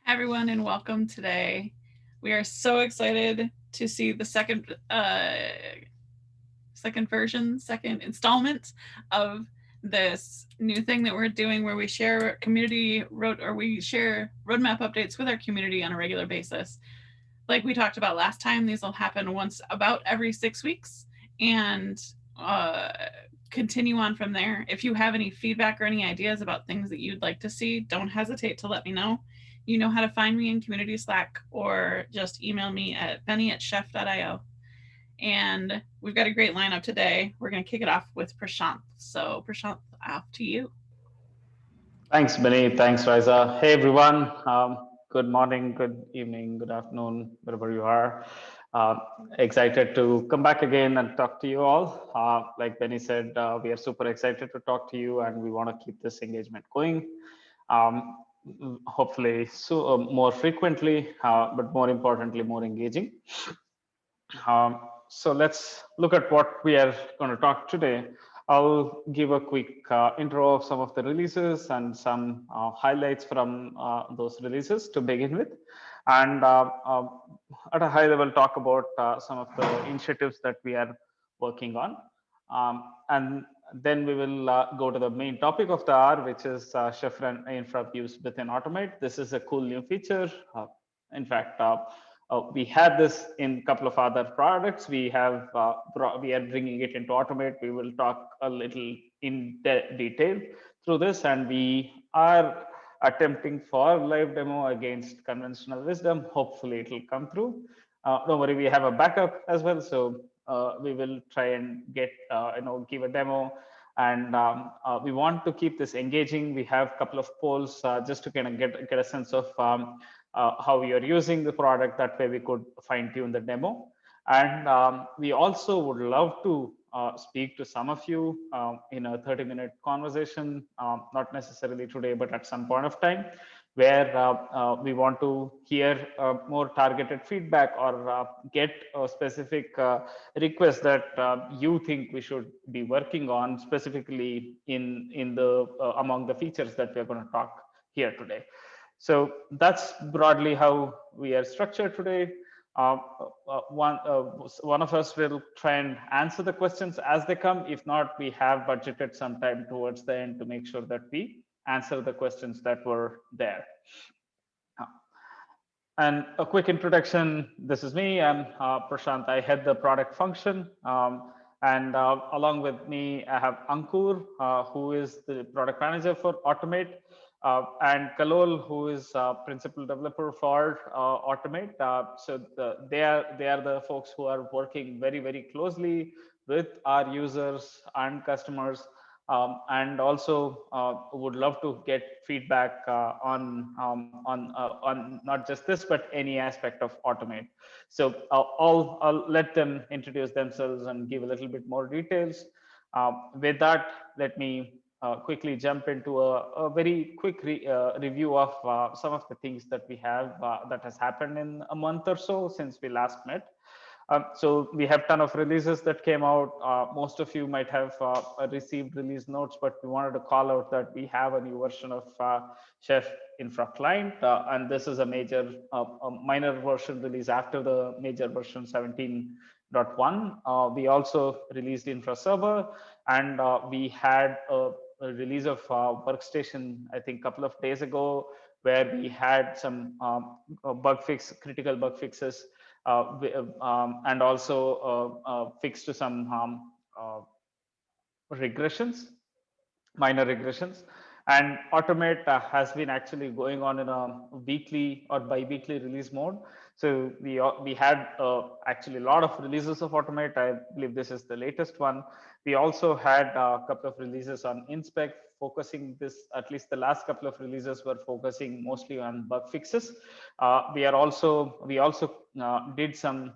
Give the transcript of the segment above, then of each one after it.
everyone, and welcome today. We are so excited to see the second installment of this new thing that we're doing, where we share we share roadmap updates with our community on a regular basis. Like we talked about last time, these will happen once about every 6 weeks, and uh, continue on from there. If you have any feedback or any ideas about things that you'd like to see, don't hesitate to let me know. You know how to find me in community Slack, or just email me at benny@chef.io. And we've got a great lineup today. We're going to kick it off with Prashant. So, Prashant, off to you. Thanks, Benny. Thanks, Riza. Hey, everyone. Good morning, good evening, good afternoon, wherever you are. Uh, Excited to come back again and talk to you all. Like Benny said, we are super excited to talk to you, and we want to keep this engagement going. Um, Hopefully, more frequently, but more importantly, more engaging. So let's look at what we are going to talk today. I'll give a quick intro of some of the releases and some highlights from those releases to begin with. And at a high level, talk about some of the initiatives that we are working on. And then we will go to the main topic of the hour, which is Chef and Infra Views within Automate. This is a cool new feature. In fact, we have this in a couple of other products. We are bringing it into Automate. We will talk a little in detail through this, and we are attempting for live demo against conventional wisdom. Hopefully, it will come through. Don't worry, we have a backup as well, so we will try and get give a demo. And we want to keep this engaging. We have a couple of polls just to kind of get a sense of how you're using the product. That way we could fine tune the demo. And we also would love to speak to some of you in a 30-minute conversation, not necessarily today, but at some point of time, where we want to hear more targeted feedback, or get a specific request that you think we should be working on specifically in the among the features that we're going to talk here today. So that's broadly how we are structured today. One of us will try and answer the questions as they come. If not, we have budgeted some time towards the end to make sure that we answer the questions that were there. And a quick introduction. This is me. I'm Prashant. I head the product function. And along with me, I have Ankur, who is the product manager for Automate, and Kalol, who is principal developer for Automate. So they are the folks who are working very, very closely with our users and customers, and also would love to get feedback on not just this but any aspect of Automate. So I'll let them introduce themselves and give a little bit more details. With that, let me quickly jump into a very quick review of some of the things that we have that has happened in a month or so since we last met. So we have a ton of releases that came out. Most of you might have received release notes, but we wanted to call out that we have a new version of Chef Infra Client, and this is a minor version release after the major version 17.1. We also released Infra Server, and we had a release of Workstation, I think, a couple of days ago, where we had some critical bug fixes, and also fix to some regressions, minor regressions. And Automate has been actually going on in a weekly or bi-weekly release mode. So we had actually a lot of releases of Automate. I believe this is the latest one. We also had a couple of releases on Inspect, focusing this, at least the last couple of releases were focusing mostly on bug fixes. We also did some,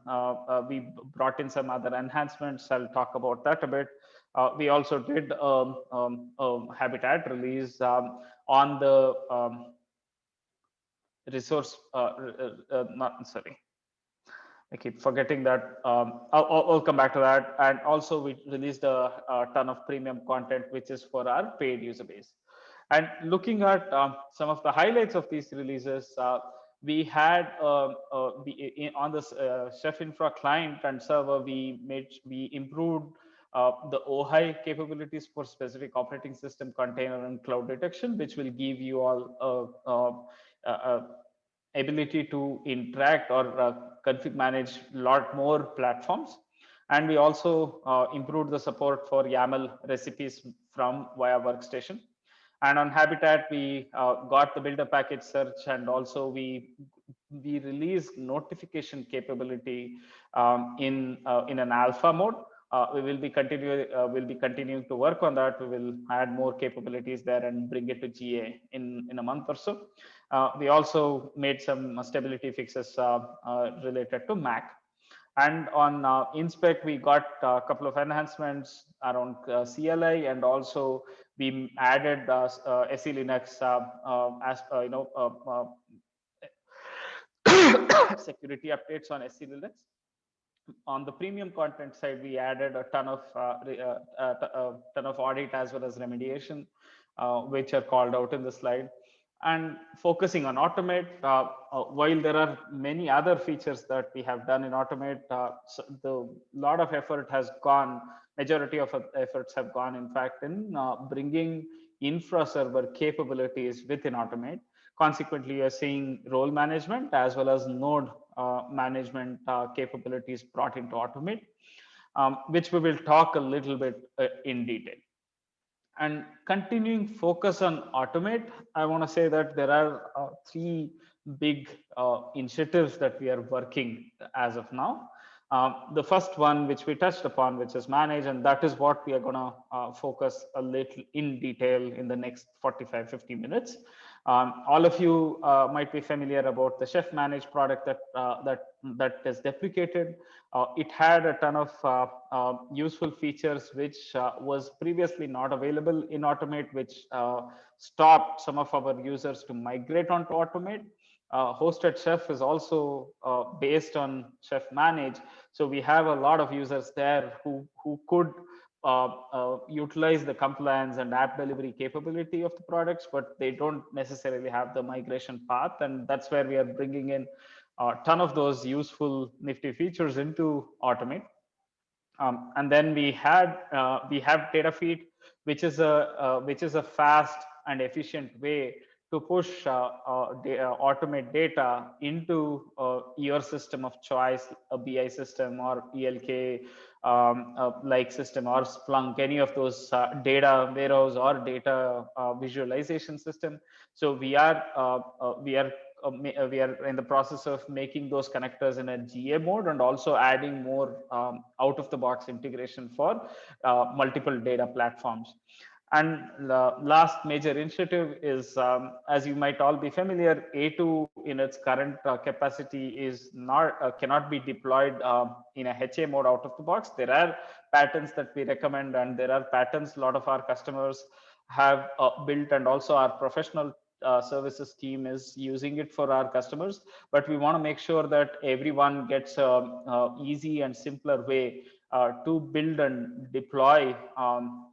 we brought in some other enhancements. I'll talk about that a bit. We also did a habitat release on the resource, not sorry, I keep forgetting that. I'll come back to that. And also we released a ton of premium content, which is for our paid user base. And looking at some of the highlights of these releases, we had on this Chef Infra client and server, we improved the OHI capabilities for specific operating system, container, and cloud detection, which will give you all ability to interact or config manage a lot more platforms. And we also improved the support for YAML recipes from via Workstation. And on Habitat, we got the builder package search, and also we released notification capability in an alpha mode. We will be continuing to work on that. We will add more capabilities there and bring it to GA in a month or so. We also made some stability fixes related to Mac. And on InSpec, we got a couple of enhancements around CLI, and also we added SE Linux as security updates on SE Linux. On the premium content side, we added a ton of audit as well as remediation, which are called out in the slide. And focusing on Automate, while there are many other features that we have done in Automate, so the lot of effort has gone, majority of efforts have gone, in fact, in bringing Infra Server capabilities within Automate. Consequently, you're seeing role management as well as node management capabilities brought into Automate, which we will talk a little bit in detail. And continuing focus on Automate, I want to say that there are three big initiatives that we are working as of now. The first one, which we touched upon, which is manage, and that is what we are going to focus a little in detail in the next 45-50 minutes. All of you might be familiar about the Chef Manage product that is deprecated. It had a ton of useful features which was previously not available in Automate, which stopped some of our users to migrate onto Automate. Hosted Chef is also based on Chef Manage, so we have a lot of users there who could utilize the compliance and app delivery capability of the products, but they don't necessarily have the migration path, and that's where we are bringing in a ton of those useful nifty features into Automate. And then we have data feed, which is a fast and efficient way to push Automate data into your system of choice, a BI system or ELK like system, or Splunk, any of those data warehouse or data visualization system. So we are in the process of making those connectors in a GA mode, and also adding more out of the box integration for multiple data platforms. And the last major initiative is, as you might all be familiar, A2 in its current capacity is not cannot be deployed in a HA mode out of the box. There are patterns that we recommend, and there are patterns a lot of our customers have built, and also our professional services team is using it for our customers. But we want to make sure that everyone gets a easy and simpler way to build and deploy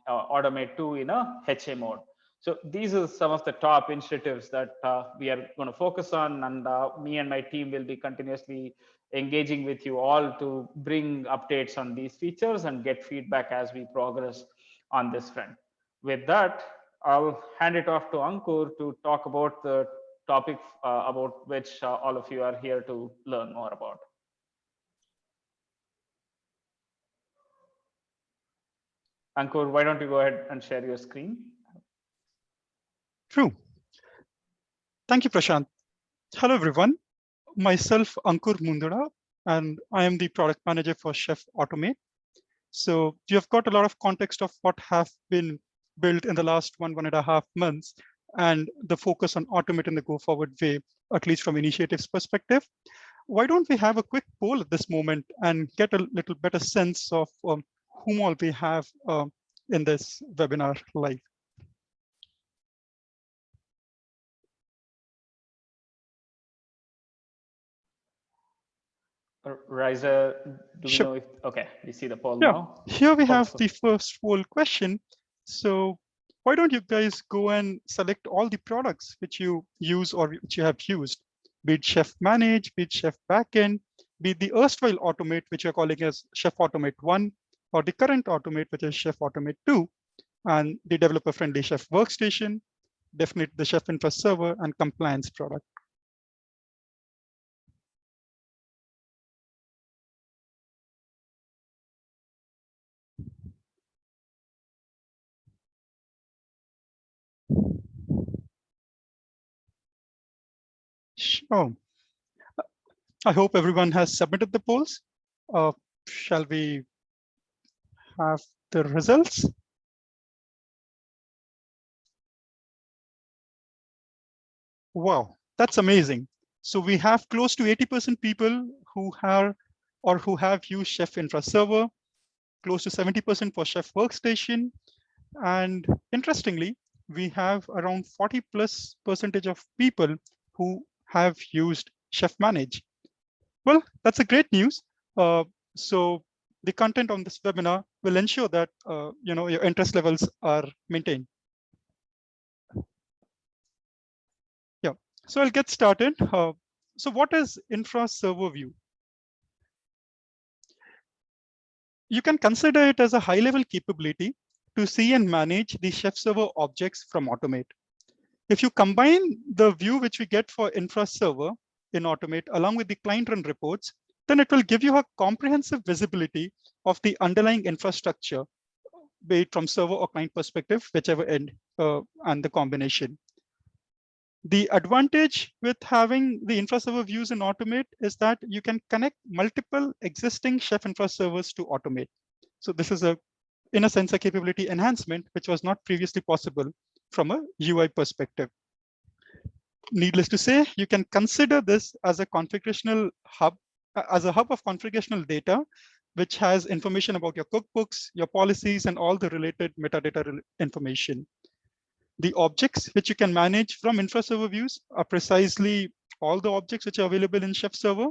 Automate 2 in a HA mode. So these are some of the top initiatives that we are going to focus on, and me and my team will be continuously engaging with you all to bring updates on these features and get feedback as we progress on this front. With that, I'll hand it off to Ankur to talk about the topic about which all of you are here to learn more about. Ankur, why don't you go ahead and share your screen? True. Thank you, Prashant. Hello, everyone. Myself, Ankur Mundara, and I am the product manager for Chef Automate. So you have got a lot of context of what have been built in the last 1.5 months, and the focus on Automate in the go forward way, at least from initiatives perspective. Why don't we have a quick poll at this moment and get a little better sense of whom all we have in this webinar live. Riza, do we know if, okay, we see the poll now. Here we have the first poll question. So why don't you guys go and select all the products which you use or which you have used? be it Chef Manage, be it Chef Backend, be it the erstwhile Automate, which we're calling as Chef Automate 1, or the current Automate, which is Chef Automate 2, and the developer-friendly Chef Workstation, definitely the Chef Infra Server, and compliance product. Sure. I hope everyone has submitted the polls. Shall we have the results? Wow, that's amazing. So we have close to 80% people who are or who have used Chef Infra Server, close to 70% for Chef Workstation. And interestingly, we have around 40+% of people who have used Chef Manage. Well, that's a great news. So the content on this webinar will ensure that your interest levels are maintained. Yeah, so I'll get started. So what is Infra Server View? You can consider it as a high-level capability to see and manage the Chef Server objects from Automate. If you combine the view which we get for Infra Server in Automate along with the client run reports, then it will give you a comprehensive visibility of the underlying infrastructure, be it from server or client perspective, whichever end and the combination. The advantage with having the Infra Server views in Automate is that you can connect multiple existing Chef Infra servers to Automate. So this is in a sense, a capability enhancement, which was not previously possible from a UI perspective. Needless to say, you can consider this as a configurational hub, as a hub of configurational data, which has information about your cookbooks, your policies, and all the related metadata information. The objects which you can manage from Infra Server views are precisely all the objects which are available in Chef Server.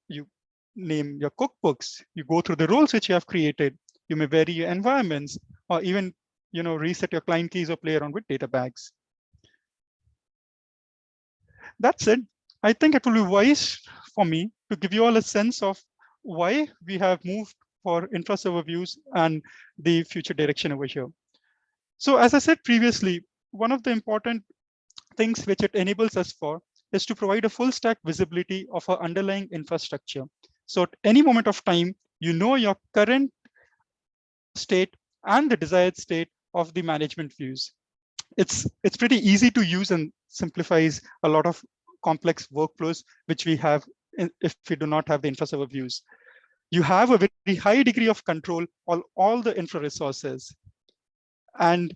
You name your cookbooks, you go through the roles which you have created, you may vary your environments, or even reset your client keys or play around with data bags. That said, I think it will be wise for me to give you all a sense of why we have moved for Infra Server views and the future direction over here. So as I said previously, one of the important things which it enables us for is to provide a full stack visibility of our underlying infrastructure. So at any moment of time, you know your current state and the desired state of the management views. It's pretty easy to use and simplifies a lot of complex workflows which we have if we do not have the Infra Server views. You have a very high degree of control on all the infra resources. And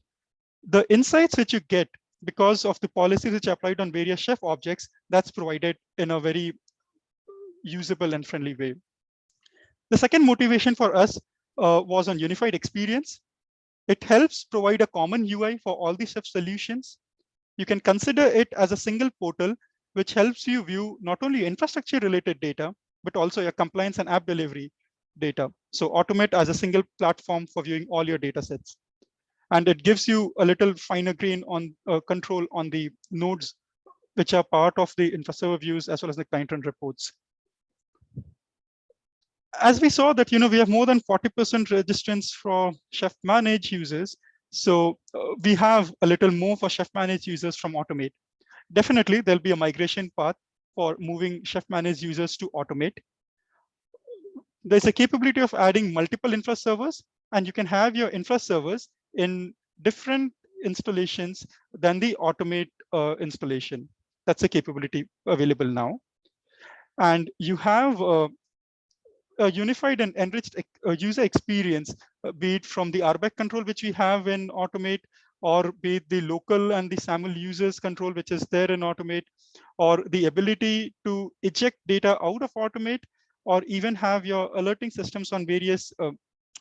the insights which you get because of the policies which are applied on various Chef objects, that's provided in a very usable and friendly way. The second motivation for us was on unified experience. It helps provide a common UI for all the Chef solutions. You can consider it as a single portal, which helps you view not only infrastructure related data, but also your compliance and app delivery data. So Automate as a single platform for viewing all your data sets. And it gives you a little finer grain on control on the nodes, which are part of the Infra Server views as well as the client run reports. As we saw that, we have more than 40% registrants for Chef Manage users. So we have a little more for Chef Manage users from Automate. Definitely, there'll be a migration path for moving Chef Manage users to Automate. There's a capability of adding multiple infra servers, and you can have your infra servers in different installations than the Automate installation. That's a capability available now. And you have a unified and enriched user experience, be it from the RBAC control, which we have in Automate, or be it the local and the SAML users control, which is there in Automate, or the ability to eject data out of Automate, or even have your alerting systems on various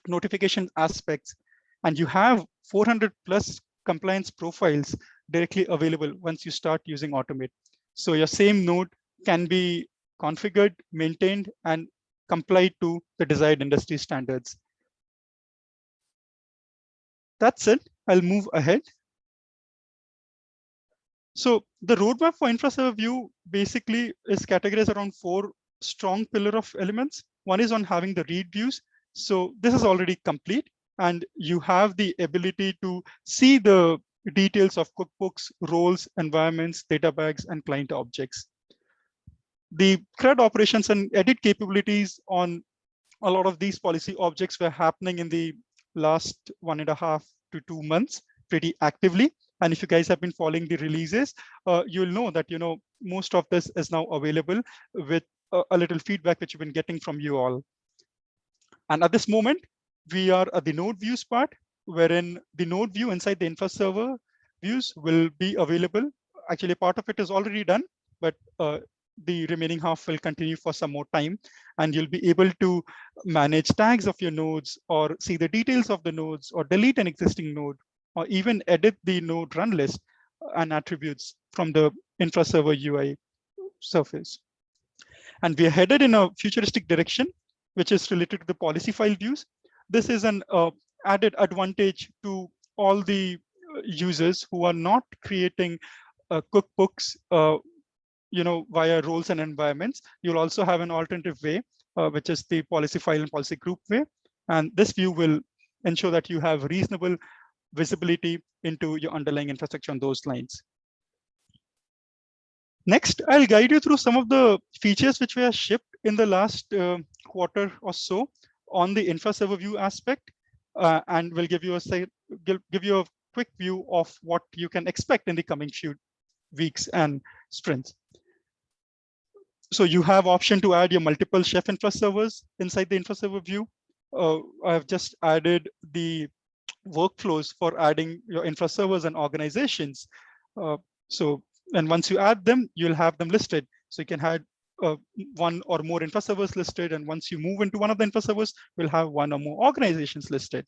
notification aspects. And you have 400+ compliance profiles directly available once you start using Automate. So your same node can be configured, maintained, and complied to the desired industry standards. That's it. I'll move ahead. So the roadmap for Infra Server View basically is categorized around 4 strong pillar of elements. One is on having the read views. So this is already complete, and you have the ability to see the details of cookbooks, roles, environments, data bags, and client objects. The CRUD operations and edit capabilities on a lot of these policy objects were happening in the last 1.5 to 2 months pretty actively. And if you guys have been following the releases, you'll know that most of this is now available with a little feedback which you've been getting from you all. And at this moment, we are at the node views part, wherein the node view inside the Infra Server Views will be available. Actually, part of it is already done, but the remaining half will continue for some more time. And you'll be able to manage tags of your nodes, or see the details of the nodes, or delete an existing node, or even edit the node run list and attributes from the Infra Server UI surface. And we are headed in a futuristic direction, which is related to the policy file views. This is an added advantage to all the users who are not creating cookbooks via roles and environments. You'll also have an alternative way, which is the policy file and policy group way. And this view will ensure that you have reasonable visibility into your underlying infrastructure on those lines. Next, I'll guide you through some of the features which were shipped in the last quarter or so on the Infra Server View aspect, and we'll give you a quick view of what you can expect in the coming few weeks and sprints. So you have option to add your multiple Chef Infra servers inside the Infra Server View. I have just added the workflows for adding your infra servers and organizations. And once you add them, you'll have them listed. So you can have one or more infra servers listed. And once you move into one of the infra servers, we'll have one or more organizations listed.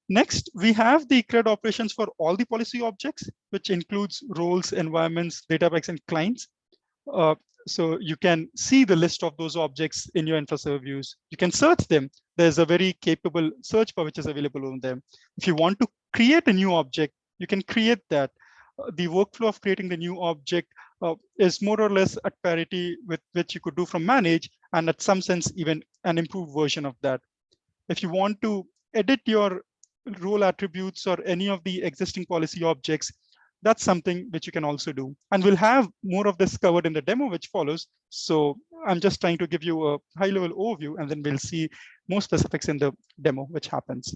Next, we have the CRUD operations for all the policy objects, which includes roles, environments, databases, and clients. So you can see the list of those objects in your Infra Server Views. You can search them. There's a very capable search bar which is available on them. If you want to create a new object, you can create that. The workflow of creating the new object is more or less at parity with which you could do from manage, and at some sense, even an improved version of that. If you want to edit your role attributes or any of the existing policy objects, that's something which you can also do. And we'll have more of this covered in the demo which follows. So I'm just trying to give you a high-level overview, and then we'll see more specifics in the demo which happens.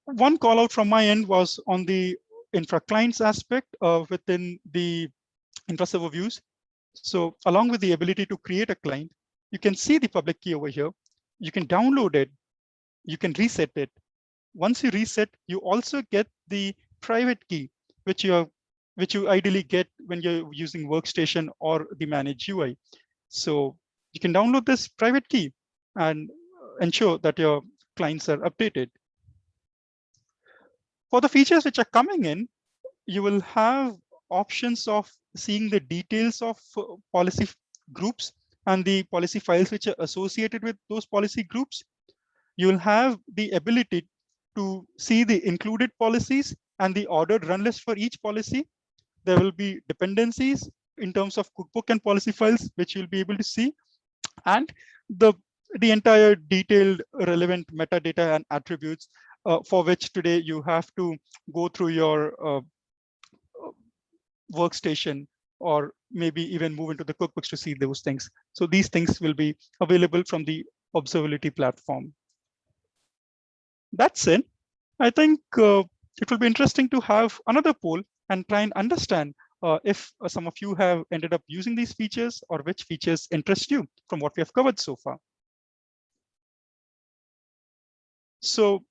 One call out from my end was on the infra clients aspect within the Infra Server Views. So along with the ability to create a client, you can see the public key over here. You can download it. You can reset it. Once you reset, you also get the private key, which you ideally get when you're using Workstation or the Manage UI. So you can download this private key and ensure that your clients are updated. For the features which are coming in, you will have options of seeing the details of policy groups and the policy files which are associated with those policy groups. You will have the ability to see the included policies and the ordered run list for each policy. There will be dependencies in terms of cookbook and policy files, which you'll be able to see. And the entire detailed relevant metadata and attributes for which today you have to go through your workstation, or maybe even move into the cookbooks to see those things. So these things will be available from the observability platform. That's it. I think it will be interesting to have another poll and try and understand if some of you have ended up using these features, or which features interest you from what we have covered so far. So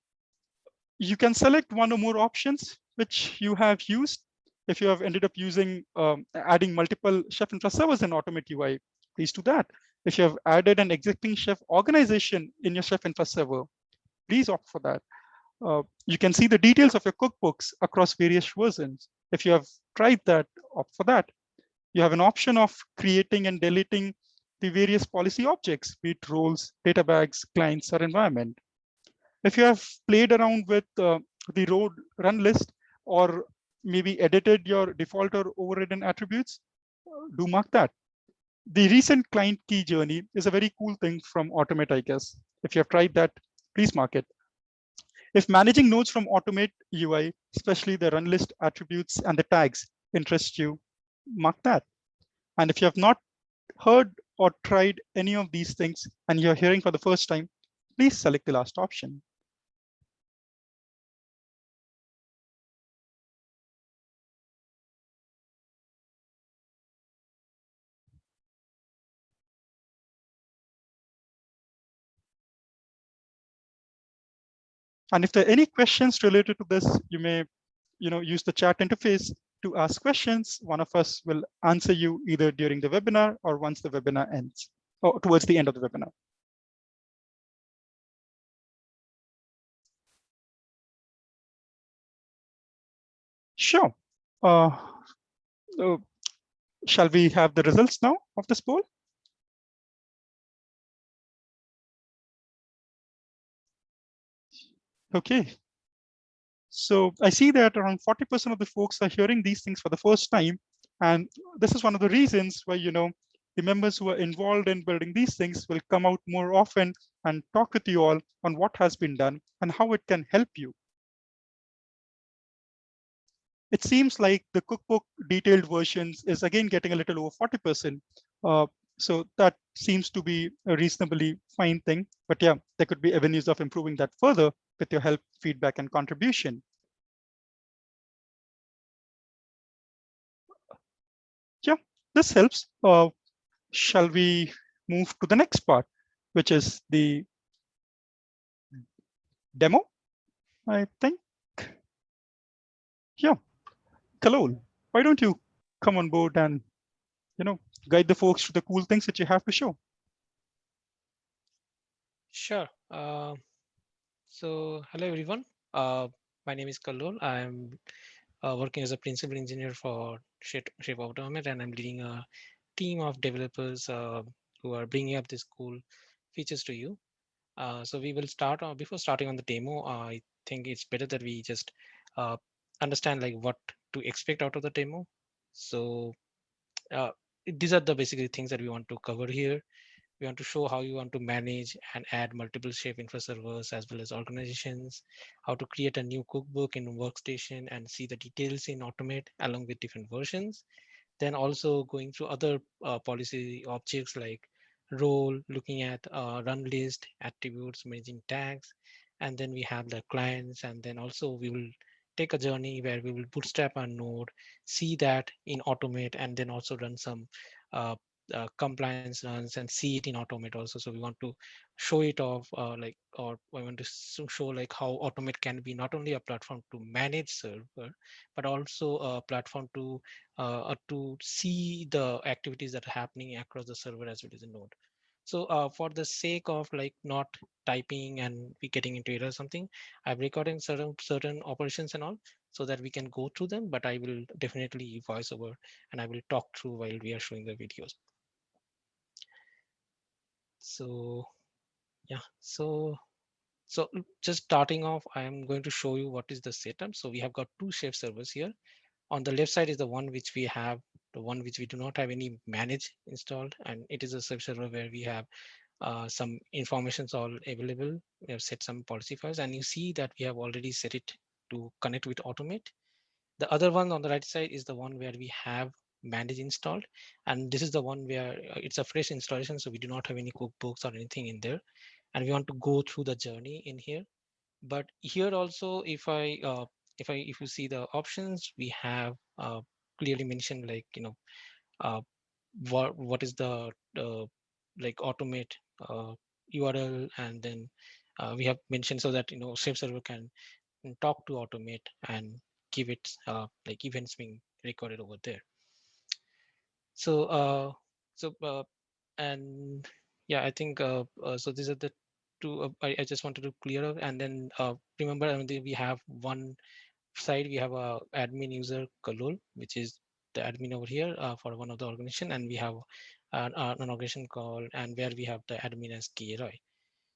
you can select one or more options which you have used. If you have ended up using adding multiple Chef Infra servers in Automate UI, please do that. If you have added an existing Chef organization in your Chef Infra server, please opt for that. You can see the details of your cookbooks across various versions. If you have tried that, opt for that. You have an option of creating and deleting the various policy objects, be it roles, data bags, clients, or environment. If you have played around with the run list, or maybe edited your default or overridden attributes, do mark that. The recent client key journey is a very cool thing from Automate, I guess. If you have tried that, please mark it. If managing nodes from Automate UI, especially the run list attributes and the tags interest you, mark that. And if you have not heard or tried any of these things and you're hearing for the first time, please select the last option. And if there are any questions related to this, you may use the chat interface to ask questions. One of us will answer you either during the webinar or once the webinar ends, or towards the end of the webinar. Sure. So shall we have the results now of this poll? Okay. So I see that around 40% of the folks are hearing these things for the first time. And this is one of the reasons why, the members who are involved in building these things will come out more often and talk with you all on what has been done and how it can help you. It seems like the cookbook detailed versions is again getting a little over 40%. So that seems to be a reasonably fine thing. But yeah, there could be avenues of improving that further with your help, feedback, and contribution. Yeah, this helps. Shall we move to the next part, which is the demo, I think? Yeah, Kalol, why don't you come on board and guide the folks to the cool things that you have to show? Sure. So hello everyone. My name is Kallol. I'm working as a principal engineer for Shape Automate, and I'm leading a team of developers who are bringing up these cool features to you. So we will start before starting on the demo. I think it's better that we just uh, understand like what to expect out of the demo. So uh, these are the basically things that we want to cover here. We want to show how you want to manage and add multiple shape infra servers as well as organizations, how to create a new cookbook in Workstation and see the details in Automate along with different versions. Then also going through other policy objects like role, looking at run list, attributes, managing tags, and then we have the clients, and then also we will take a journey where we will bootstrap our node, see that in Automate, and then also run some uh, compliance runs and see it in Automate also. So we want to show it off, or I want to show like how Automate can be not only a platform to manage server, but also a platform to see the activities that are happening across the server as well as the node. So for the sake of like not typing and we getting into it or something, I'm recording certain operations and all so that we can go through them, but I will definitely voice over and I will talk through while we are showing the videos. So yeah, so just starting off, I am going to show you what is the setup. So we have got two Chef servers here. On the left side is the one which we have, the one which we do not have any manage installed, and it is a Chef server where we have some informations all available. We have set some policy files, and you see that we have already set it to connect with Automate. The other one on the right side is the one where we have manage installed, and this is the one where it's a fresh installation, so we do not have any cookbooks or anything in there, and we want to go through the journey in here. But here also, if you see the options, we have clearly mentioned like uh, what is the like Automate URL, and then we have mentioned so that Shape server can talk to Automate and give it like events being recorded over there. So so and yeah, I think so these are the two I just wanted to clear up. And then remember, we have one side, we have a admin user Kalol, which is the admin over here for one of the organization, and we have an organization called, and where we have the admin as Roy.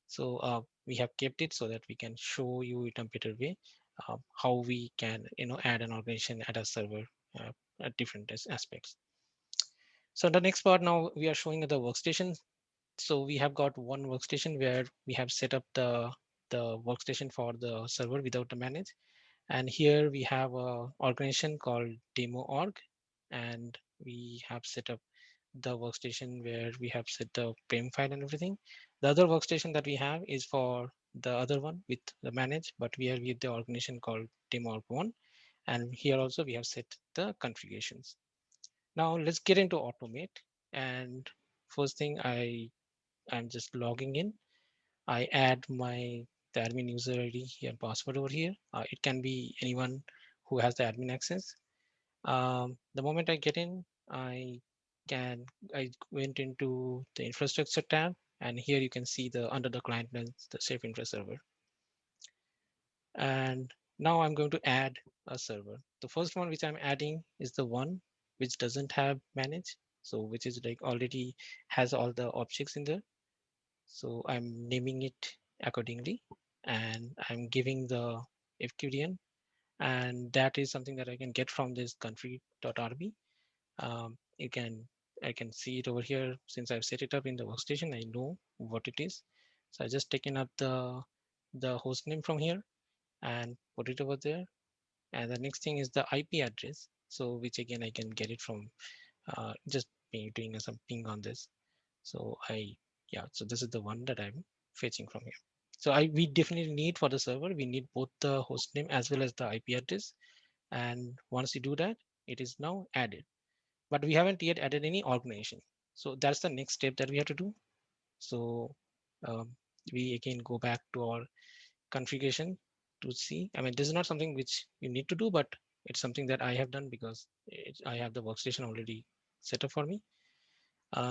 So we have kept it so that we can show you it in a better way. how we can add an organization at a server at different aspects. So the next part, now we are showing the workstation. So we have got one workstation where we have set up the workstation for the server without the manage. And here we have a organization called demo org, and we have set up the workstation where we have set the PIM file and everything. The other workstation that we have is for the other one with the manage, but we have with the organization called demo org one. And here also we have set the configurations. Now let's get into automate. And first thing, I'm just logging in. I add my the admin user ID and password over here. It can be anyone who has the admin access. The moment I get in, I went into the infrastructure tab, and here you can see the under the client lens, the Chef Infra Server. And now I'm going to add a server. The first one which I'm adding is the one which doesn't have manage, so which is like already has all the objects in there. So I'm naming it accordingly, and I'm giving the FQDN, and that is something that I can get from this config.rb. You can I can see it over here. Since I've set it up in the workstation, I know what it is. So I just taken up the host name from here and put it over there. And the next thing is the IP address. So which again I can get it from just doing some ping on this. So so this is the one that I'm fetching from here. So we definitely need for the server, we need both the host name as well as the IP address. And once you do that, it is now added. But we haven't yet added any organization. So that's the next step that we have to do. So um, we again go back to our configuration to see. I mean, this is not something which you need to do, but it's something that I have done because I have the workstation already set up for me.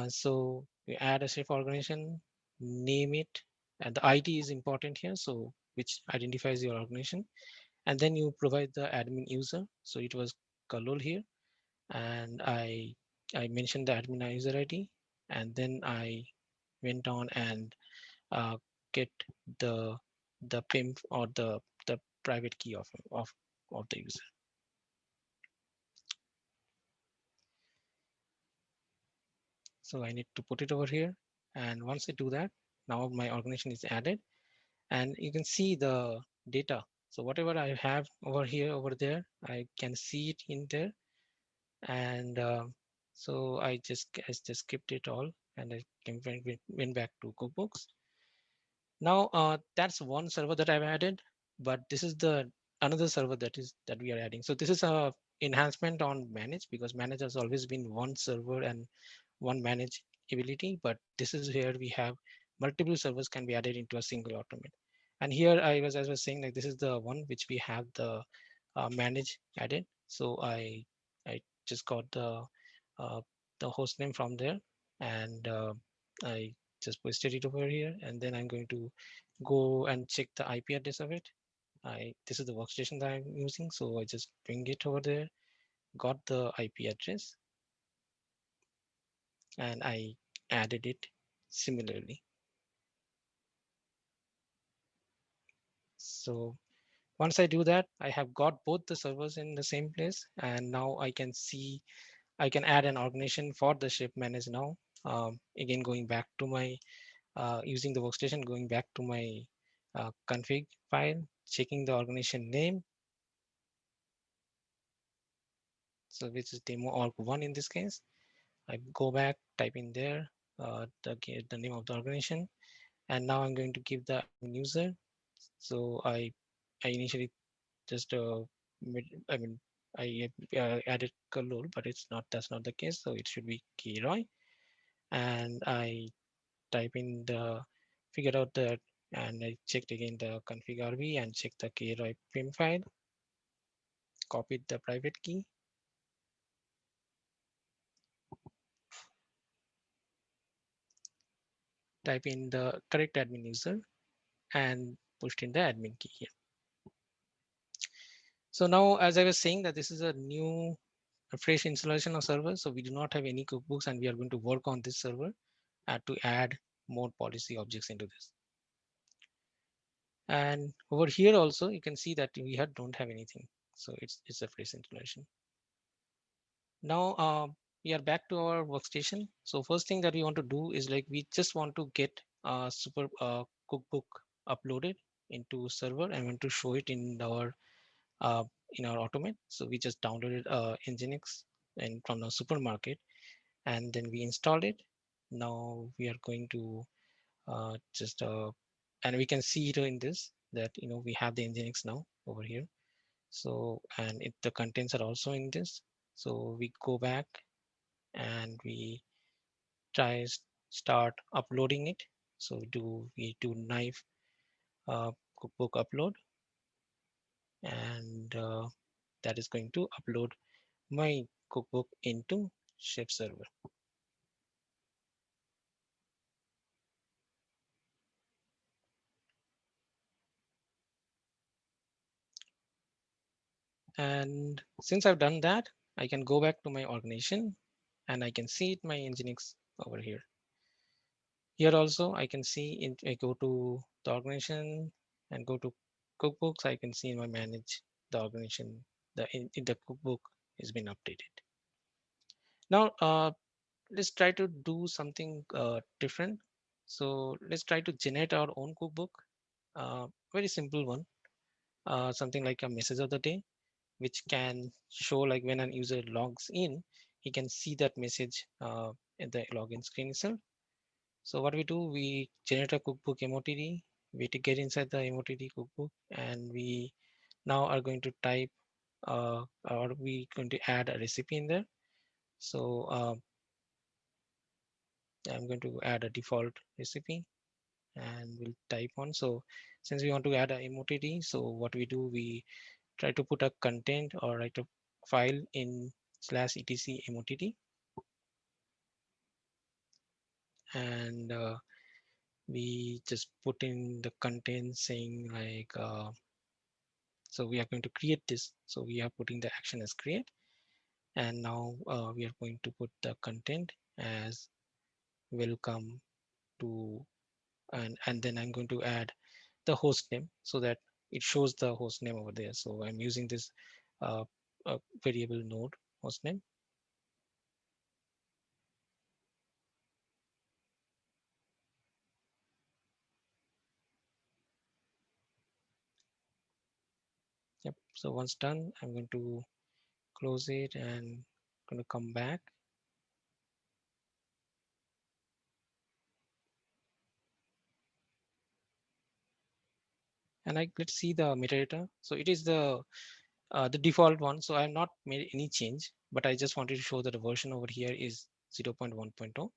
So you add a safe organization, name it, and the ID is important here. So which identifies your organization, and then you provide the admin user. So it was Kalol here, and I mentioned the admin user ID, and then I went on and uh, get the PIM or the private key of the user. So I need to put it over here, and once I do that, now my organization is added, and you can see the data. So whatever I have over here, over there, I can see it in there, and so I just skipped it all, and I went back to cookbooks. Now that's one server that I've added, but this is the another server that we are adding. So this is a enhancement on manage, because manage has always been one server and one manage ability, but this is where we have multiple servers can be added into a single automate. And here as I was saying, like this is the one which we have the manage added. So I just got uh, the host name from there, and I just pasted it over here, and then I'm going to go and check the IP address of it. This is the workstation that I'm using, so I just bring it over there, got the IP address, and I added it similarly. So once I do that, I have got both the servers in the same place, and now I can see I can add an organization for the ship manage now. Again, going back to my using the workstation, going back to my config file, checking the organization name. So which is demo org one in this case. I go back, type in there the name of the organization, and now I'm going to give the admin user. So I initially just I mean I added Kalul, but that's not the case. So it should be Kiroy, and I type in the figure out that, and I checked again the config RB and checked the Kiroy PIM file, copied the private key, type in the correct admin user, and pushed in the admin key here. So now, as I was saying, that this is a fresh installation of server. So we do not have any cookbooks, and we are going to work on this server to add more policy objects into this. And over here also, you can see that we don't have anything. So it's a fresh installation. Now we are back to our workstation. So first thing that we want to do is like we just want to get super cookbook uploaded into server and want to show it in our automate. So we just downloaded Nginx and from the supermarket, and then we installed it. Now we are going to just and we can see it in this that we have the Nginx now over here. So and the contents are also in this. So we go back and we try start uploading it. So we do knife cookbook upload, and that is going to upload my cookbook into Chef server. And since I've done that, I can go back to my organization and I can see my Nginx over here. Here also I can see I go to the organization and go to cookbooks. I can see in my manage the organization, in the cookbook has been updated. Now let's try to do something different. So let's try to generate our own cookbook. Very simple one, something like a message of the day, which can show like when a user logs in, he can see that message in the login screen itself. So what we do, we generate a cookbook MOTD, we to get inside the MOTD cookbook, and we now are going to type or we going to add a recipe in there. So I'm going to add a default recipe and we'll type on. So since we want to add a MOTD, so what we do, we try to put a content or write a file in /etc MOTD, and we just put in the content saying like so we are going to create this. So we are putting the action as create, and now we are going to put the content as welcome to, and then I'm going to add the host name so that it shows the host name over there. So I'm using this uh, variable node host name. Yep. So once done, I'm going to close it and going to come back. And let's see the metadata. So it is the default one. So I have not made any change, but I just wanted to show that the version over here is 0.1.0.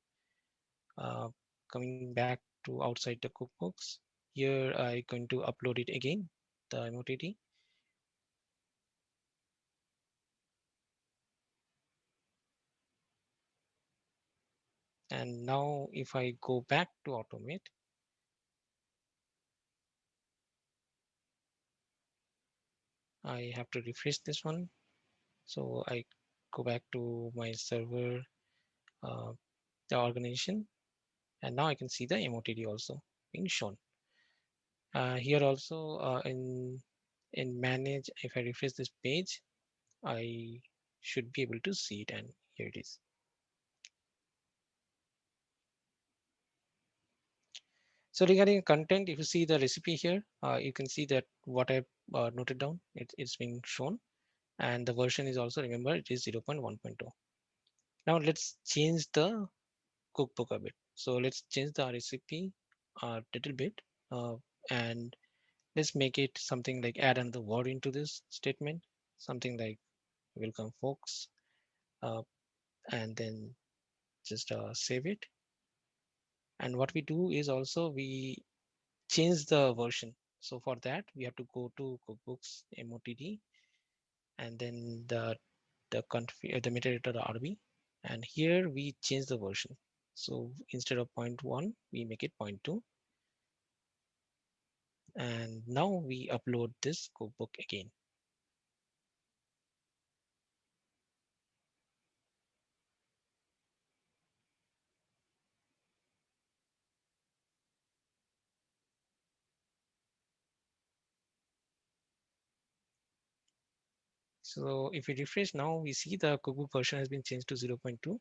Coming back to outside the cookbooks, here I'm going to upload it again, the MOTD. And now if I go back to automate, I have to refresh this one. So I go back to my server, the organization, and now I can see the MOTD also being shown. Here also in manage, if I refresh this page, I should be able to see it, and here it is. So regarding content, if you see the recipe here, you can see that what I noted down, it's being shown, and the version is also, remember, it is 0.1.0. Now let's change the cookbook a bit. So let's change the recipe a little bit, and let's make it something like add another word into this statement, something like welcome folks, and then just save it. And what we do is also we change the version. So for that, we have to go to cookbooks MOTD, and then the metadata, the RB, and here we change the version. So instead of 0.1, we make it 0.2. And now we upload this cookbook again. So if we refresh now, we see the cookbook version has been changed to 0.2,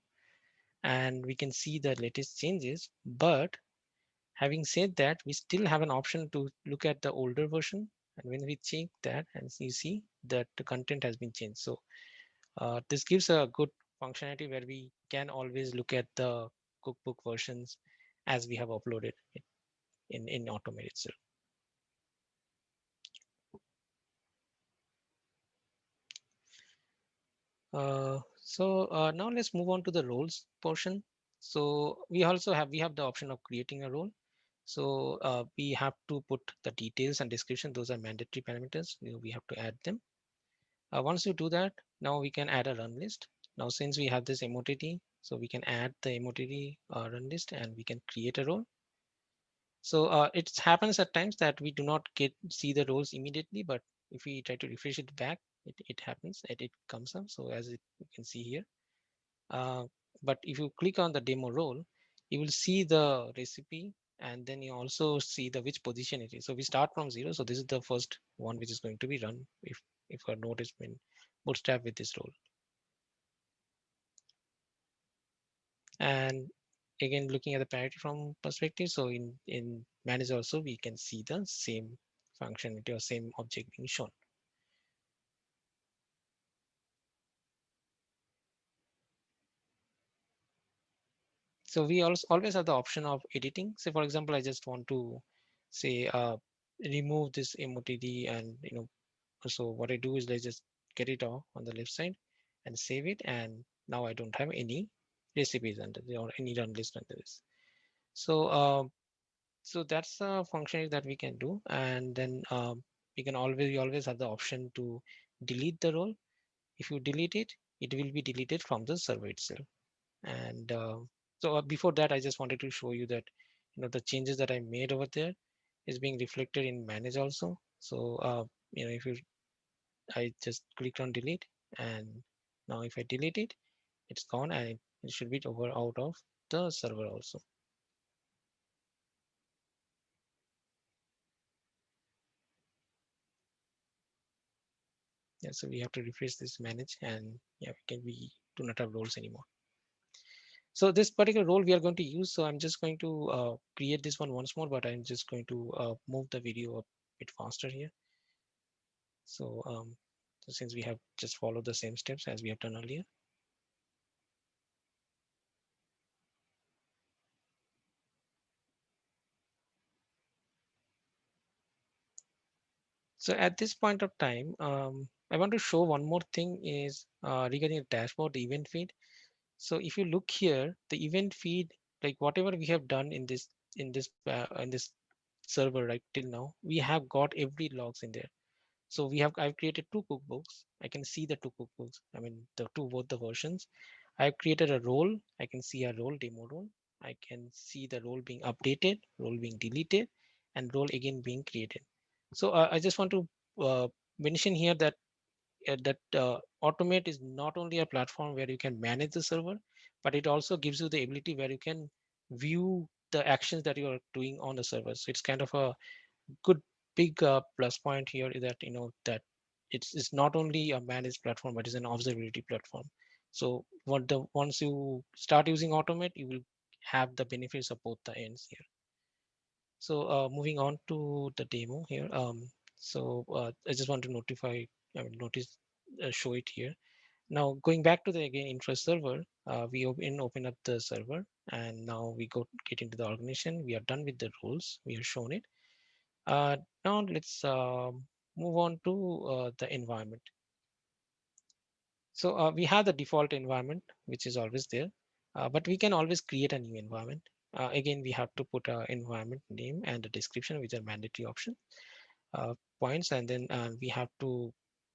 and we can see the latest changes. But having said that, we still have an option to look at the older version. And when we check that, and you see that the content has been changed. So this gives a good functionality where we can always look at the cookbook versions as we have uploaded it in Automate itself. Now let's move on to the roles portion. So we have the option of creating a role. So we have to put the details and description. Those are mandatory parameters. We have to add them. Once you do that, now we can add a run list. Now, since we have this MOTT, so we can add the MOTT run list and we can create a role. So it happens at times that we do not see the roles immediately, but if we try to refresh it back, it happens, it comes up. So as you can see here. But if you click on the demo role, you will see the recipe, and then you also see the which position it is. So we start from 0. So this is the first one which is going to be run if a node has been bootstrapped with this role. And again, looking at the parity from perspective, so in manage also we can see the same functionality or same object being shown. So we also always have the option of editing. Say for example, I just want to say remove this MOTD, and so what I do is I just get it off on the left side and save it, and now I don't have any recipes under the or any run list under this. So so that's a functionality that we can do, and then we always have the option to delete the role. If you delete it, it will be deleted from the server itself. And so before that, I just wanted to show you that the changes that I made over there is being reflected in manage also. So if I just clicked on delete, and now if I delete it, it's gone, and it should be out of the server also. Yeah, so we have to refresh this manage, and yeah, we do not have roles anymore. So this particular role we are going to use. So I'm just going to create this one once more, but I'm just going to move the video a bit faster here. So, so since we have just followed the same steps as we have done earlier. So at this point of time, I want to show one more thing is regarding the dashboard, the event feed. So if you look here, the event feed, like whatever we have done in this server right till now, we have got every logs in there. So I've created 2 cookbooks. I can see the 2 cookbooks. I mean both the versions. I've created a role. I can see a role, demo role. I can see the role being updated, role being deleted, and role again being created. So I just want to mention here that Automate is not only a platform where you can manage the server, but it also gives you the ability where you can view the actions that you are doing on the server. So it's kind of a good big plus point here is that that it's not only a managed platform, but it's an observability platform. So once you start using Automate, you will have the benefits of both the ends here. So moving on to the demo here. I just want to show it here. Now going back to the again Infra Server, we open up the server, and now we get into the organization. We are done with the rules. We have shown it. Now let's move on to the environment. So we have the default environment, which is always there, but we can always create a new environment. Again, we have to put our environment name and the description, which are mandatory option points, and then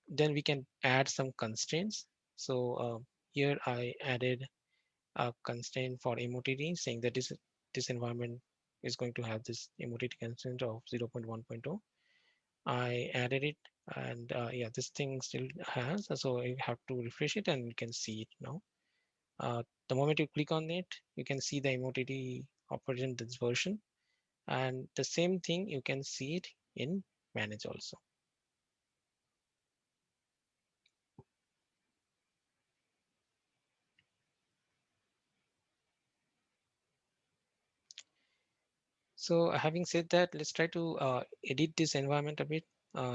then we can add some constraints. So here I added a constraint for MOTD saying that this environment is going to have this MOTD constraint of 0.1.0. I added it, and yeah, this thing still has, so you have to refresh it and you can see it now. The moment you click on it, you can see the MOTD operation this version, and the same thing you can see it in manage also. So having said that, let's try to edit this environment a bit.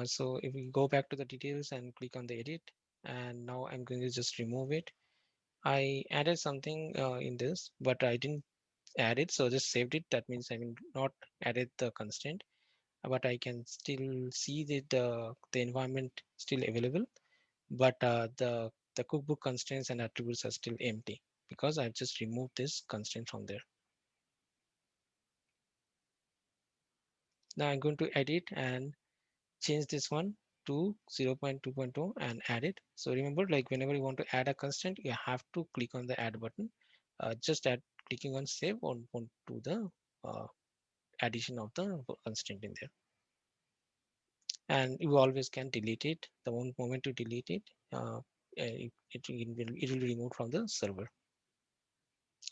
So if we go back to the details and click on the edit, and now I'm going to just remove it. I added something in this, but I didn't add it, so just saved it. That means I mean not added the constraint, but I can still see that the environment still available, but the cookbook constraints and attributes are still empty because I've just removed this constraint from there. Now I'm going to edit and change this one to 0.2.0 and add it. So remember, like whenever you want to add a constraint, you have to click on the add button. Just add clicking on save on to the addition of the constraint in there. And you always can delete it. The moment you delete it, it will be removed from the server.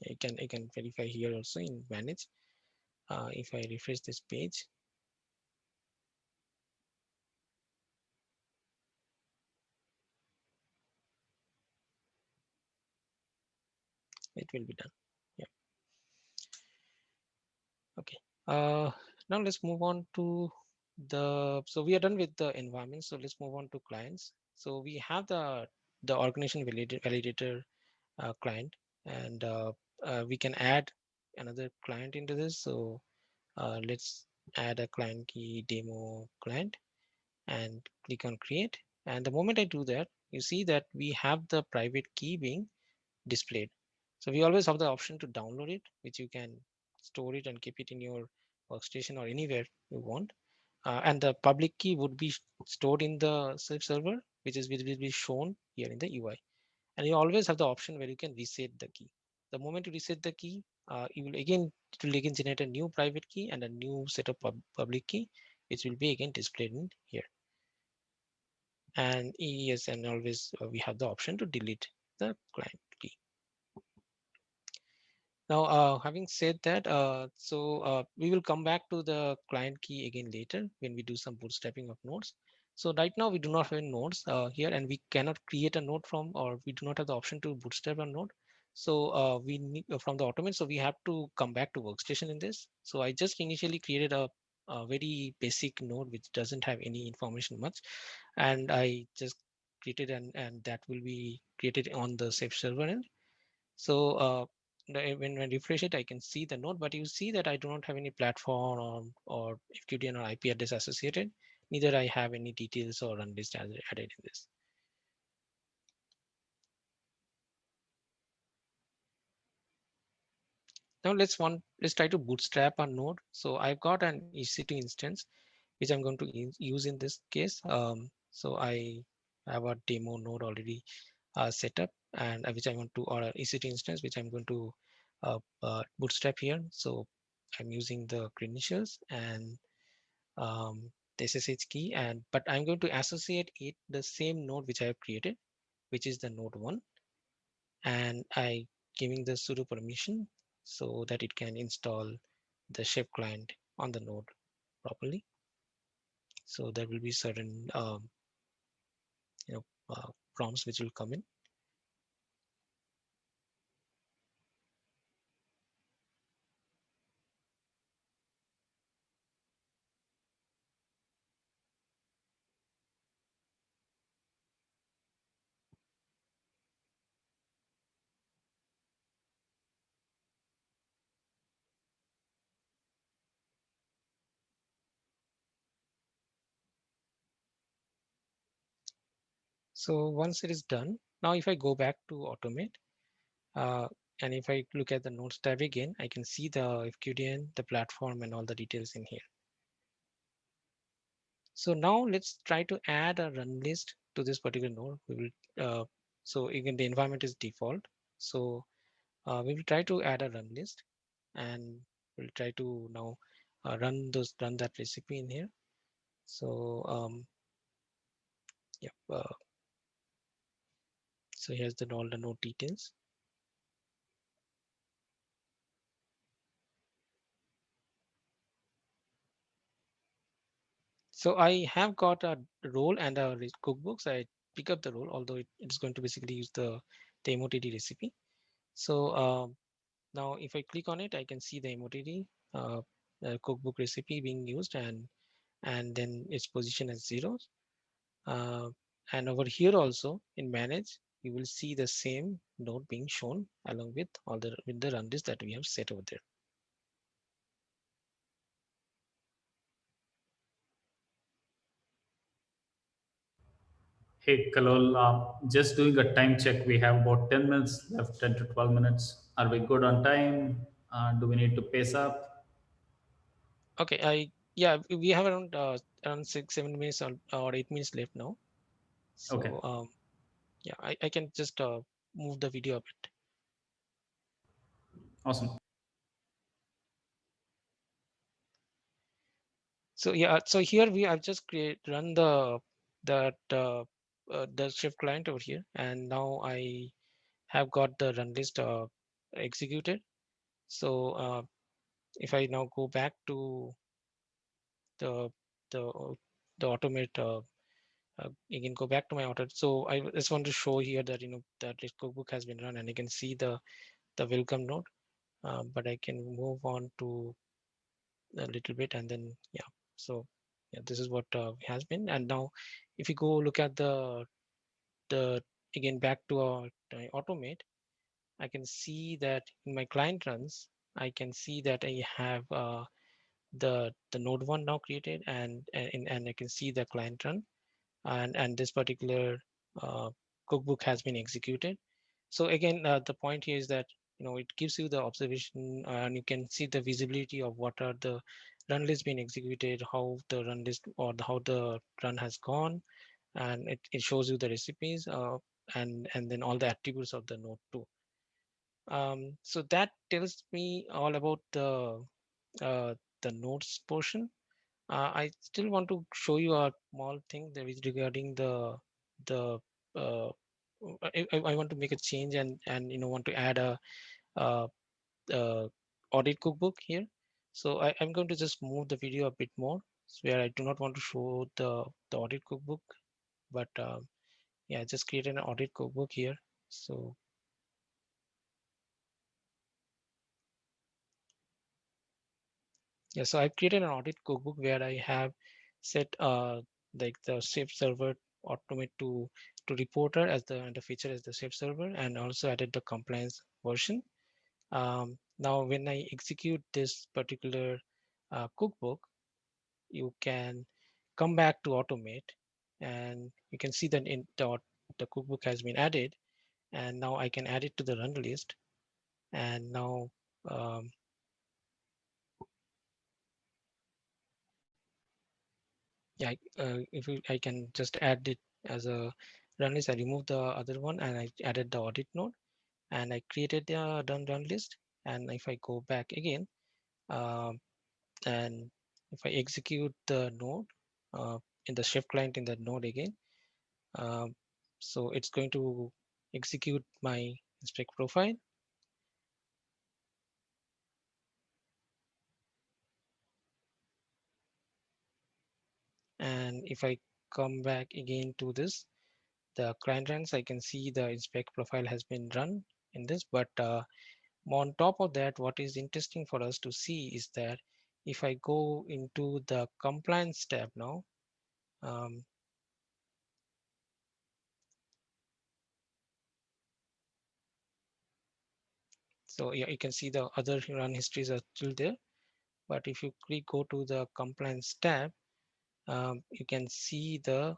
You can verify here also in manage. If I refresh this page, it will be done. Yeah. Okay. Now let's move on to so we are done with the environment. So let's move on to clients. So we have the organization validator client, and we can add another client into this. So let's add a client key demo client and click on create. And the moment I do that, you see that we have the private key being displayed. So we always have the option to download it, which you can store it and keep it in your workstation or anywhere you want. And the public key would be stored in the server, which will be shown here in the UI. And you always have the option where you can reset the key. The moment you reset the key, it will again generate a new private key and a new set of public key, which will be again displayed in here. And yes, and always we have the option to delete the client key. Now, having said that, we will come back to the client key again later when we do some bootstrapping of nodes. So right now we do not have nodes here, and we cannot create a node from, or we do not have the option to bootstrap a node. So we need from the automate. So we have to come back to workstation in this. So I just initially created a very basic node which doesn't have any information much, and I just created and that will be created on the safe server end. So when I refresh it, I can see the node, but you see that I do not have any platform or FQDN or IP address associated. Neither I have any details or unlist added in this. Now let's try to bootstrap a node. So I've got an EC2 instance, which I'm going to use in this case. So I have a demo node already set up, and which I want to, or an EC2 instance, which I'm going to bootstrap here. So I'm using the credentials and the SSH key, but I'm going to associate it the same node which I have created, which is the node 1, and I giving the sudo permission so that it can install the chef client on the node properly. So there will be certain you know prompts which will come in. So once it is done, now if I go back to automate, and if I look at the nodes tab again, I can see the FQDN, the platform, and all the details in here. So now let's try to add a run list to this particular node. We will so again the environment is default. So we will try to add a run list, and we'll try to now run that recipe in here. So yeah, so here's all the node details. So I have got a role and a cookbook. So I pick up the role, although it's going to basically use the MOTD recipe. So now if I click on it, I can see the MOTD. cookbook recipe being used, and then its position as zeros. And over here also in manage, you will see the same node being shown along with all the run list that we have set over there. Hey, Kalol, just doing a time check. We have about 10 minutes left, 10 to 12 minutes. Are we good on time? Do we need to pace up? Okay, yeah, we have around 6-7 minutes or 8 minutes left now. Okay, So yeah, I can just move the video a bit. awesome. So yeah, so here we have just run the shift client over here, and now I have got the run list executed. So if I now go back to the the the automate again, go back to my auto. So I just want to show here that that this cookbook has been run, and you can see the welcome node. But I can move on to a little bit, and then yeah. So yeah, this is what has been. And now if you go look at the again back to our automate, I can see that in my client runs, I can see that I have the node one now created, and I can see the client run, and this particular cookbook has been executed. So again, the point here is that it gives you the observation, and you can see the visibility of what are the run lists being executed, how the run list or how the run has gone, and it shows you the recipes, and then all the attributes of the node too. So that tells me all about the nodes portion. I still want to show you a small thing that is regarding the uh, I want to make a change, and want to add uh, audit cookbook here. So I'm going to just move the video a bit more, where I do not want to show the audit cookbook, but yeah, just create an audit cookbook here. So yeah, so I've created an audit cookbook where I have set like the shift server automate to reporter as the feature as the shift server, and also added the compliance version. Now when I execute this particular cookbook, you can come back to automate, and you can see that the cookbook has been added, and now I can add it to the run list. And now yeah, I can just add it as a run list. I remove the other one, and I added the audit node, and I created the run list. And if I go back again, um, and if I execute the node in the shift client in the node again, um, so it's going to execute my inspect profile. And if I come back again to this, the client runs, I can see the inspect profile has been run in this. But on top of that, what is interesting for us to see is that if I go into the compliance tab now, so yeah, you can see the other run histories are still there. But if you go to the compliance tab, you can see the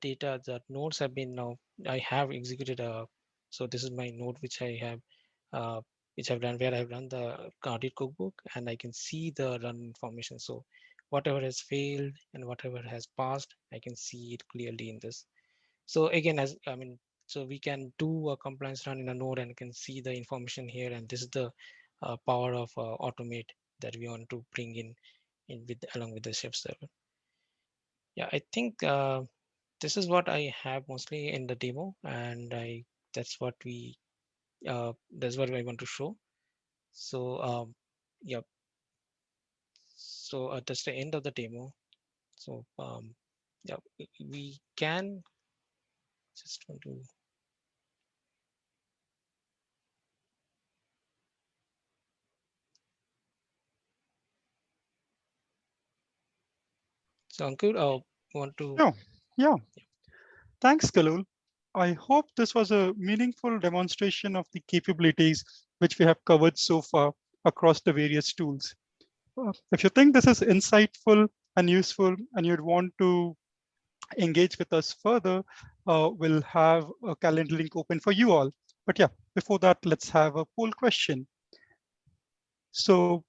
data, the nodes have been now, I have executed so this is my node which I have which I've run, where I've run the audit cookbook, and I can see the run information. So whatever has failed and whatever has passed, I can see it clearly in this. So again, so we can do a compliance run in a node and can see the information here, and this is the power of automate that we want to bring in with along with the shift server. Yeah, I think this is what I have mostly in the demo, and that's what that's what I want to show. So yeah, so that's the end of the demo. So yeah, we can just want to. So Ankur, want to? Oh, yeah. Thanks, Kalul. I hope this was a meaningful demonstration of the capabilities which we have covered so far across the various tools. If you think this is insightful and useful and you'd want to engage with us further, we'll have a calendar link open for you all. But yeah, before that, let's have a poll question. So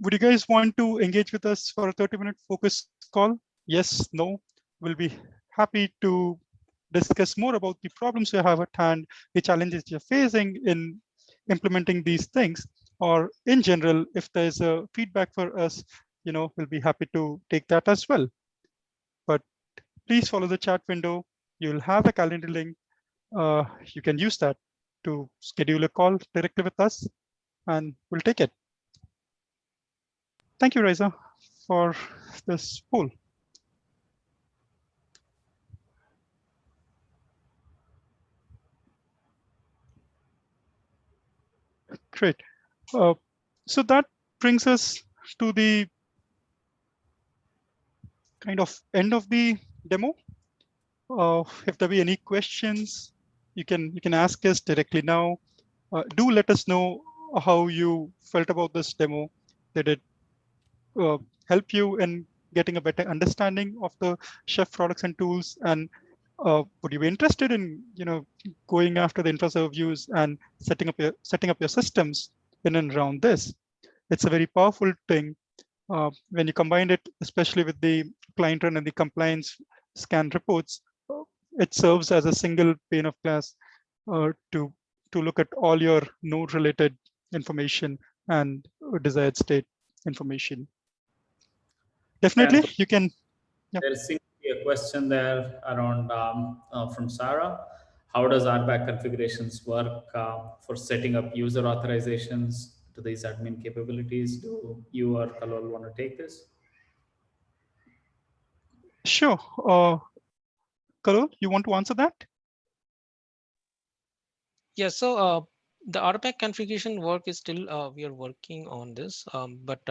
would you guys want to engage with us for a 30-minute focus call? Yes, no? We'll be happy to discuss more about the problems you have at hand, the challenges you're facing in implementing these things, or in general, if there's a feedback for us, we'll be happy to take that as well. But please follow the chat window. You'll have a calendar link. You can use that to schedule a call directly with us, and we'll take it. Thank you, Raisa, for this poll. Great. So that brings us to the kind of end of the demo. If there be any questions, you can ask us directly now. Do let us know how you felt about this demo. Did it help you in getting a better understanding of the Chef products and tools? And would you be interested in going after the Infra Server Views and setting up your systems in and around this? It's a very powerful thing. When you combine it, especially with the client run and the compliance scan reports, it serves as a single pane of glass to look at all your node related information and desired state information. Definitely, you can. Yeah. There seems to be a question there around from Sarah. How does RBAC configurations work for setting up user authorizations to these admin capabilities? Do you or Kalol want to take this? Sure. Karol, you want to answer that? Yeah, so the RBAC configuration work is still, we are working on this, but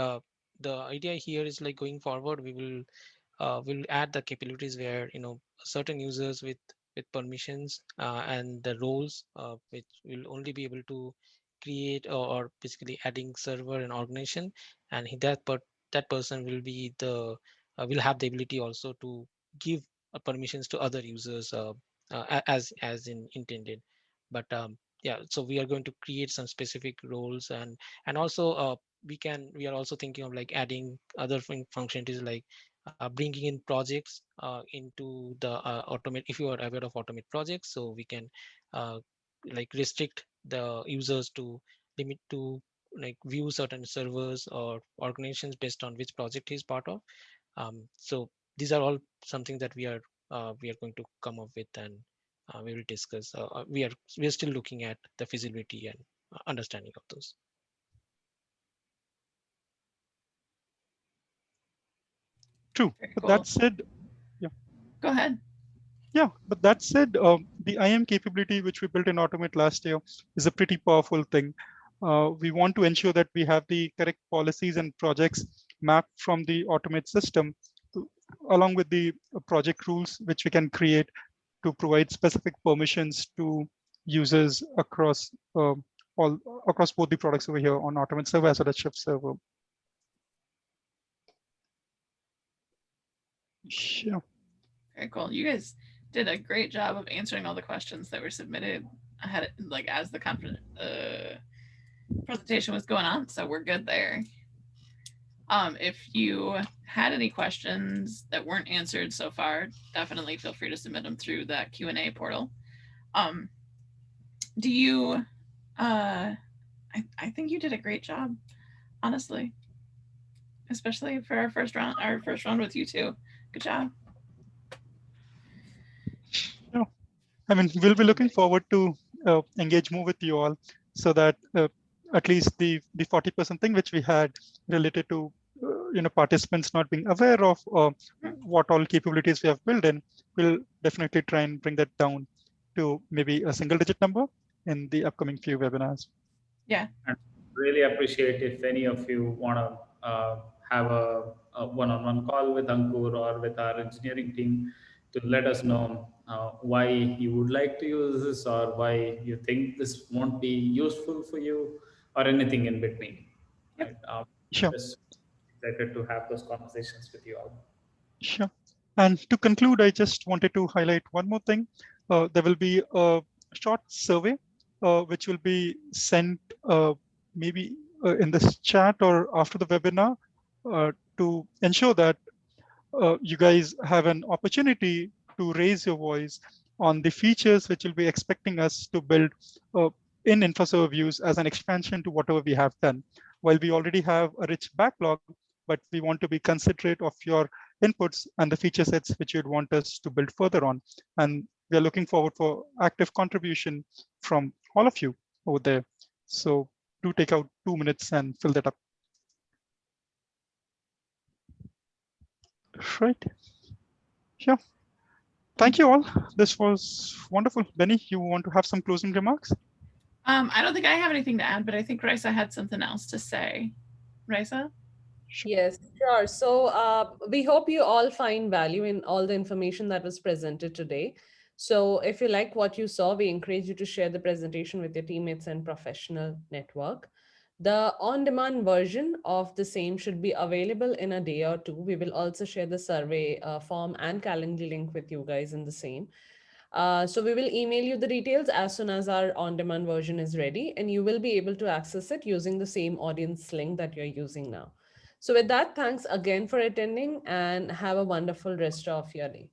the idea here is like going forward, we'll add the capabilities where certain users with permissions and the roles which will only be able to create or basically adding server and organization, and that person will be will have the ability also to give permissions to other users as in intended. But yeah, so we are going to create some specific roles, and also we are also thinking of like adding other functionalities like bringing in projects into the automate. If you are aware of automate projects, so we can like restrict the users to limit to like view certain servers or organizations based on which project he's part of. So these are all something that we are going to come up with, and we will discuss. We are still looking at the feasibility and understanding of those. True. Very But cool. that said, yeah. Go ahead. Yeah, but that said, the IAM capability which we built in Automate last year is a pretty powerful thing. We want to ensure that we have the correct policies and projects mapped from the Automate system, along with the project rules which we can create to provide specific permissions to users across across both the products over here on Automate Server as well as Chef Server. Yeah. Very cool. You guys did a great job of answering all the questions that were submitted ahead, like as the presentation was going on. So we're good there. If you had any questions that weren't answered so far, definitely feel free to submit them through that Q&A portal. Do you? I think you did a great job, honestly, especially for our first round. Our first round with you two. Good job. Yeah. I mean, we'll be looking forward to engage more with you all, so that at least the 40% thing which we had related to participants not being aware of what all capabilities we have built in, we'll definitely try and bring that down to maybe a single-digit number in the upcoming few webinars. Yeah. And really appreciate if any of you want to have a a one-on-one call with Ankur or with our engineering team to let us know why you would like to use this or why you think this won't be useful for you or anything in between. Yep. Right? Sure. Just excited to have those conversations with you all. Sure. And to conclude, I just wanted to highlight one more thing. There will be a short survey which will be sent maybe in this chat or after the webinar to ensure that you guys have an opportunity to raise your voice on the features which will be expecting us to build in Infra Server Views as an expansion to whatever we have done. While we already have a rich backlog, but we want to be considerate of your inputs and the feature sets which you'd want us to build further on. And we are looking forward for active contribution from all of you over there. So do take out 2 minutes and fill that up. Right. Yeah. Thank you all. This was wonderful. Benny, you want to have some closing remarks? I don't think I have anything to add, but I think Raisa had something else to say. Raisa? Yes, sure. So we hope you all find value in all the information that was presented today. So if you like what you saw, we encourage you to share the presentation with your teammates and professional network. The on-demand version of the same should be available in a day or two. We will also share the survey form and calendar link with you guys in the same. So we will email you the details as soon as our on-demand version is ready, and you will be able to access it using the same audience link that you're using now. So with that, thanks again for attending and have a wonderful rest of your day.